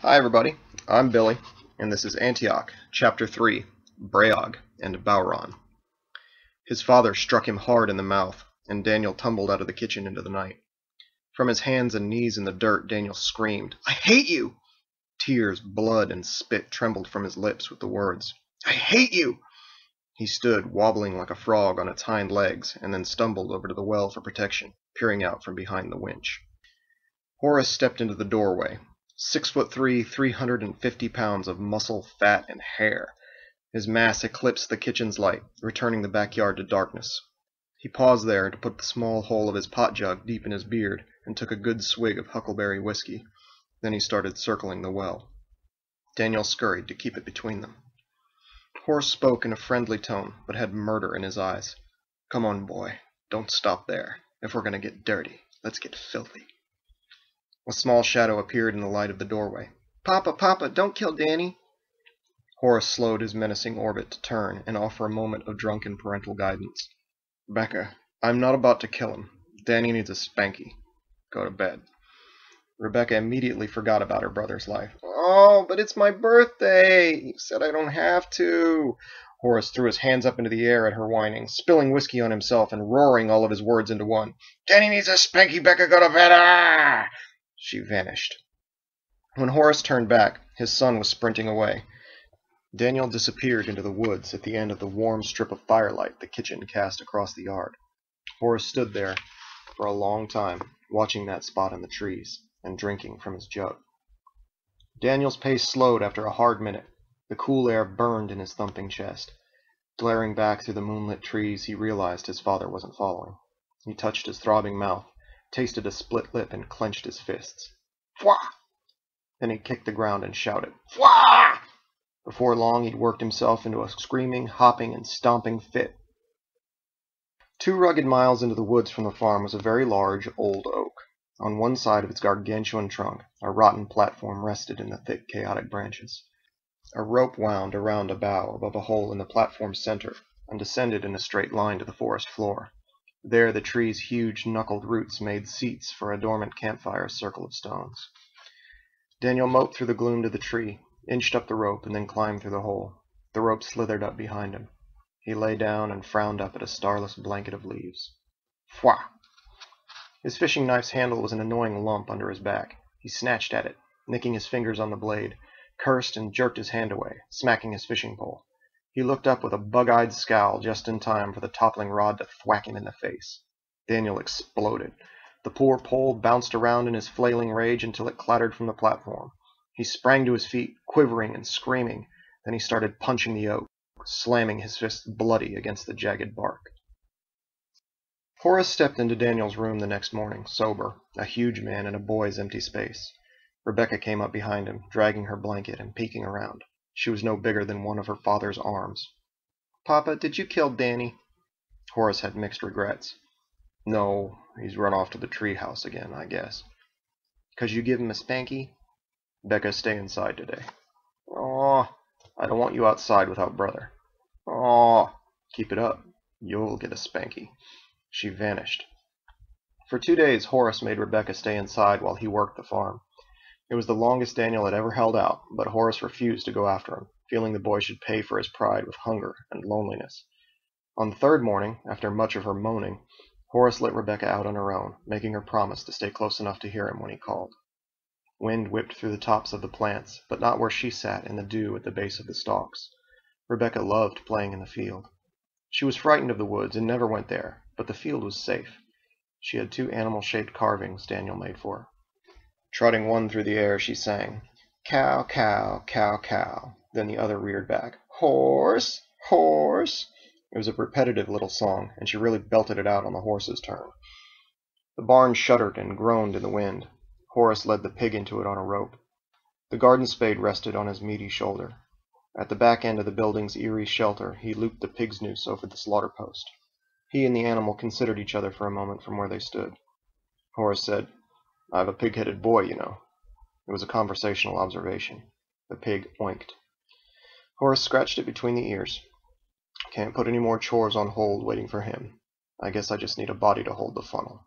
Hi everybody, I'm Billy, and this is Antioch, Chapter 3, Breahg and Bauran. His father struck him hard in the mouth, and Daniel tumbled out of the kitchen into the night. From his hands and knees in the dirt, Daniel screamed, "I hate you!" Tears, blood, and spit trembled from his lips with the words, "I hate you!" He stood, wobbling like a frog on its hind legs, and then stumbled over to the well for protection, peering out from behind the winch. Horace stepped into the doorway. 6'3", 350 pounds of muscle, fat, and hair. His mass eclipsed the kitchen's light, returning the backyard to darkness. He paused there to put the small hole of his pot jug deep in his beard and took a good swig of huckleberry whiskey. Then he started circling the well. Daniel scurried to keep it between them. Horace spoke in a friendly tone, but had murder in his eyes. "Come on, boy. Don't stop there. If we're going to get dirty, let's get filthy." A small shadow appeared in the light of the doorway. Papa, don't kill Danny." Horace slowed his menacing orbit to turn and offer a moment of drunken parental guidance. "Rebecca, I'm not about to kill him. Danny needs a spanky. Go to bed." Rebecca immediately forgot about her brother's life. "Oh, but it's my birthday. You said I don't have to." Horace threw his hands up into the air at her whining, spilling whiskey on himself and roaring all of his words into one. "Danny needs a spanky, Becca, go to bed. Ah!" She vanished. When Horace turned back, his son was sprinting away. Daniel disappeared into the woods at the end of the warm strip of firelight the kitchen cast across the yard. Horace stood there for a long time, watching that spot in the trees, and drinking from his jug. Daniel's pace slowed after a hard minute. The cool air burned in his thumping chest. Glaring back through the moonlit trees, he realized his father wasn't following. He touched his throbbing mouth, tasted a split lip, and clenched his fists. "Fwah!" Then he kicked the ground and shouted, "Fwah!" Before long, he'd worked himself into a screaming, hopping, and stomping fit. 2 rugged miles into the woods from the farm was a very large, old oak. On one side of its gargantuan trunk, a rotten platform rested in the thick, chaotic branches. A rope wound around a bough above a hole in the platform's center and descended in a straight line to the forest floor. There the tree's huge, knuckled roots made seats for a dormant campfire's circle of stones. Daniel moped through the gloom to the tree, inched up the rope, and then climbed through the hole. The rope slithered up behind him. He lay down and frowned up at a starless blanket of leaves. Fwah! His fishing knife's handle was an annoying lump under his back. He snatched at it, nicking his fingers on the blade, cursed and jerked his hand away, smacking his fishing pole. He looked up with a bug-eyed scowl just in time for the toppling rod to thwack him in the face. Daniel exploded. The poor pole bounced around in his flailing rage until it clattered from the platform. He sprang to his feet, quivering and screaming. Then he started punching the oak, slamming his fists bloody against the jagged bark. Horace stepped into Daniel's room the next morning, sober, a huge man in a boy's empty space. Rebecca came up behind him, dragging her blanket and peeking around. She was no bigger than one of her father's arms. "Papa, did you kill Danny?" Horace had mixed regrets. "No, he's run off to the tree house again, I guess." "'Cause you give him a spanky?" "Becca, stay inside today." "Aw, I don't want you outside without brother." "Aw, keep it up. You'll get a spanky." She vanished. For 2 days Horace made Rebecca stay inside while he worked the farm. It was the longest Daniel had ever held out, but Horace refused to go after him, feeling the boy should pay for his pride with hunger and loneliness. On the 3rd morning, after much of her moaning, Horace let Rebecca out on her own, making her promise to stay close enough to hear him when he called. Wind whipped through the tops of the plants, but not where she sat in the dew at the base of the stalks. Rebecca loved playing in the field. She was frightened of the woods and never went there, but the field was safe. She had 2 animal-shaped carvings Daniel made for her. Trotting one through the air, she sang, "Cow, cow, cow, cow." Then the other reared back, "Horse, horse." It was a repetitive little song, and she really belted it out on the horse's turn. The barn shuddered and groaned in the wind. Horace led the pig into it on a rope. The garden spade rested on his meaty shoulder. At the back end of the building's eerie shelter, he looped the pig's noose over the slaughter post. He and the animal considered each other for a moment from where they stood. Horace said, "I have a pig-headed boy, you know." It was a conversational observation. The pig oinked. Horace scratched it between the ears. "Can't put any more chores on hold waiting for him. I guess I just need a body to hold the funnel.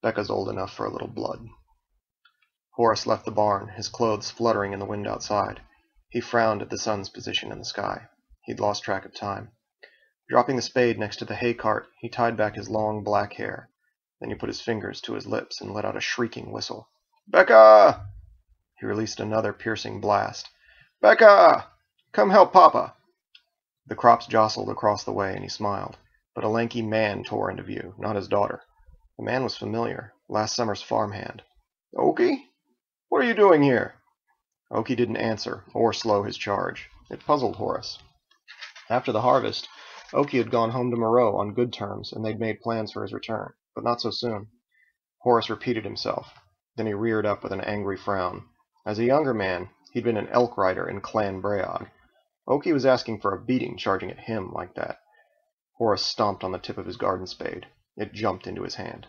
Becca's old enough for a little blood." Horace left the barn, his clothes fluttering in the wind outside. He frowned at the sun's position in the sky. He'd lost track of time. Dropping the spade next to the hay cart, he tied back his long black hair. Then he put his fingers to his lips and let out a shrieking whistle. "Becca!" He released another piercing blast. "Becca! Come help Papa!" The crops jostled across the way, and he smiled. But a lanky man tore into view, not his daughter. The man was familiar, last summer's farmhand. "Okie? What are you doing here?" Okie didn't answer, or slow his charge. It puzzled Horace. After the harvest, Okie had gone home to Moreau on good terms, and they'd made plans for his return, but not so soon. Horace repeated himself. Then he reared up with an angry frown. As a younger man, he'd been an elk rider in Clan Breahg. Okie was asking for a beating, charging at him like that. Horace stomped on the tip of his garden spade. It jumped into his hand.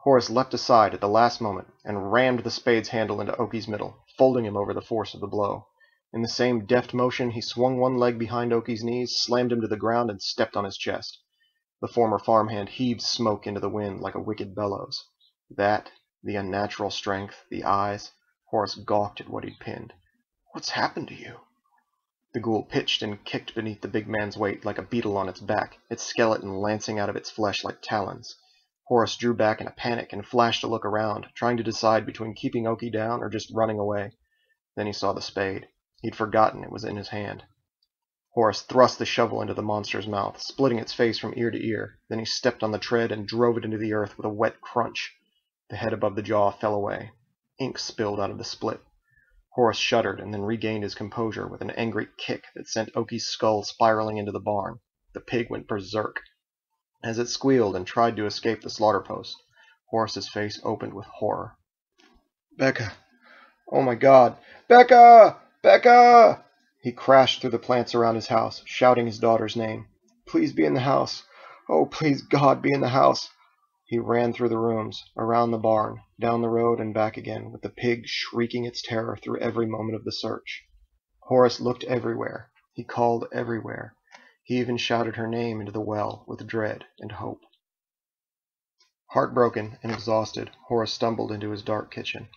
Horace leapt aside at the last moment and rammed the spade's handle into Okie's middle, folding him over the force of the blow. In the same deft motion, he swung one leg behind Okie's knees, slammed him to the ground, and stepped on his chest. The former farmhand heaved smoke into the wind like a wicked bellows. That, the unnatural strength, the eyes. Horace gawked at what he'd pinned. "What's happened to you?" The ghoul pitched and kicked beneath the big man's weight like a beetle on its back, its skeleton lancing out of its flesh like talons. Horace drew back in a panic and flashed a look around, trying to decide between keeping Okie down or just running away. Then he saw the spade. He'd forgotten it was in his hand. Horace thrust the shovel into the monster's mouth, splitting its face from ear to ear. Then he stepped on the tread and drove it into the earth with a wet crunch. The head above the jaw fell away. Ink spilled out of the split. Horace shuddered and then regained his composure with an angry kick that sent Okie's skull spiraling into the barn. The pig went berserk. As it squealed and tried to escape the slaughter post, Horace's face opened with horror. "Becca! Oh my God! Becca! Becca!" He crashed through the plants around his house, shouting his daughter's name. "Please be in the house! Oh, please, God, be in the house!" He ran through the rooms, around the barn, down the road and back again, with the pig shrieking its terror through every moment of the search. Horace looked everywhere. He called everywhere. He even shouted her name into the well with dread and hope. Heartbroken and exhausted, Horace stumbled into his dark kitchen.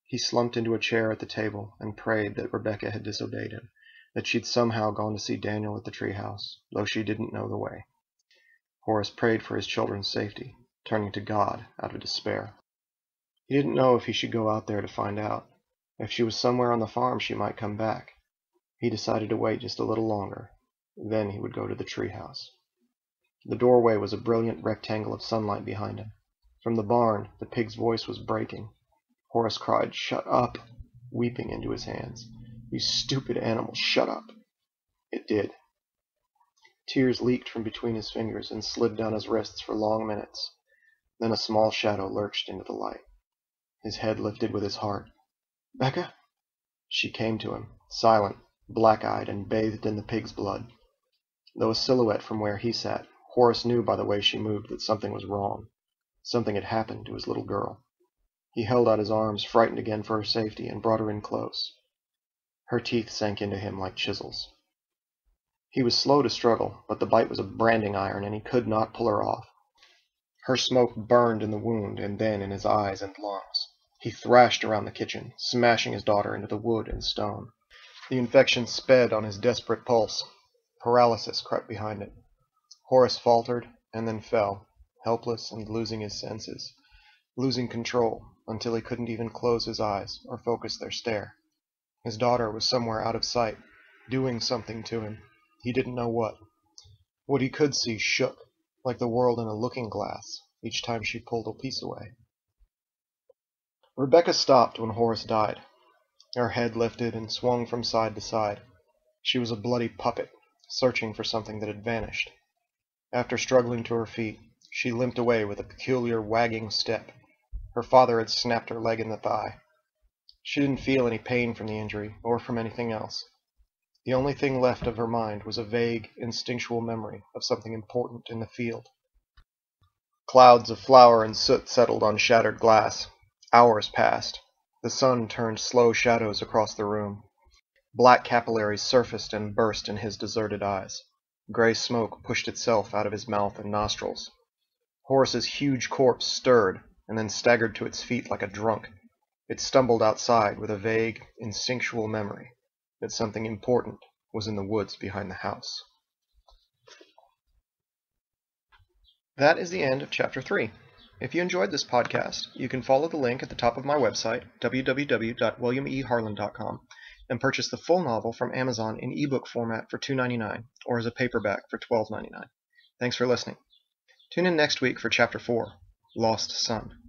He slumped into a chair at the table and prayed that Rebecca had disobeyed him, that she'd somehow gone to see Daniel at the treehouse, though she didn't know the way. Horace prayed for his children's safety, turning to God out of despair. He didn't know if he should go out there to find out. If she was somewhere on the farm, she might come back. He decided to wait just a little longer. Then he would go to the treehouse. The doorway was a brilliant rectangle of sunlight behind him. From the barn, the pig's voice was breaking. Horace cried, "Shut up," weeping into his hands. "You stupid animal, shut up." It did. Tears leaked from between his fingers and slid down his wrists for long minutes. Then a small shadow lurched into the light. His head lifted with his heart. "Becca?" She came to him, silent, black-eyed, and bathed in the pig's blood. Though a silhouette from where he sat, Horace knew by the way she moved that something was wrong. Something had happened to his little girl. He held out his arms, frightened again for her safety, and brought her in close. Her teeth sank into him like chisels. He was slow to struggle, but the bite was a branding iron, and he could not pull her off. Her smoke burned in the wound and then in his eyes and lungs. He thrashed around the kitchen, smashing his daughter into the wood and stone. The infection sped on his desperate pulse. Paralysis crept behind it. Horace faltered and then fell, helpless and losing his senses, losing control until he couldn't even close his eyes or focus their stare. His daughter was somewhere out of sight, doing something to him. He didn't know what. What he could see shook, like the world in a looking-glass, each time she pulled a piece away. Rebecca stopped when Horace died. Her head lifted and swung from side to side. She was a bloody puppet, searching for something that had vanished. After struggling to her feet, she limped away with a peculiar wagging step. Her father had snapped her leg in the thigh. She didn't feel any pain from the injury, or from anything else. The only thing left of her mind was a vague, instinctual memory of something important in the field. Clouds of flour and soot settled on shattered glass. Hours passed. The sun turned slow shadows across the room. Black capillaries surfaced and burst in his deserted eyes. Gray smoke pushed itself out of his mouth and nostrils. Horace's huge corpse stirred, and then staggered to its feet like a drunk. It stumbled outside with a vague, instinctual memory that something important was in the woods behind the house. That is the end of Chapter 3. If you enjoyed this podcast, you can follow the link at the top of my website, www.williameharlan.com, and purchase the full novel from Amazon in ebook format for $2.99 or as a paperback for $12.99. Thanks for listening. Tune in next week for Chapter 4, Lost Son.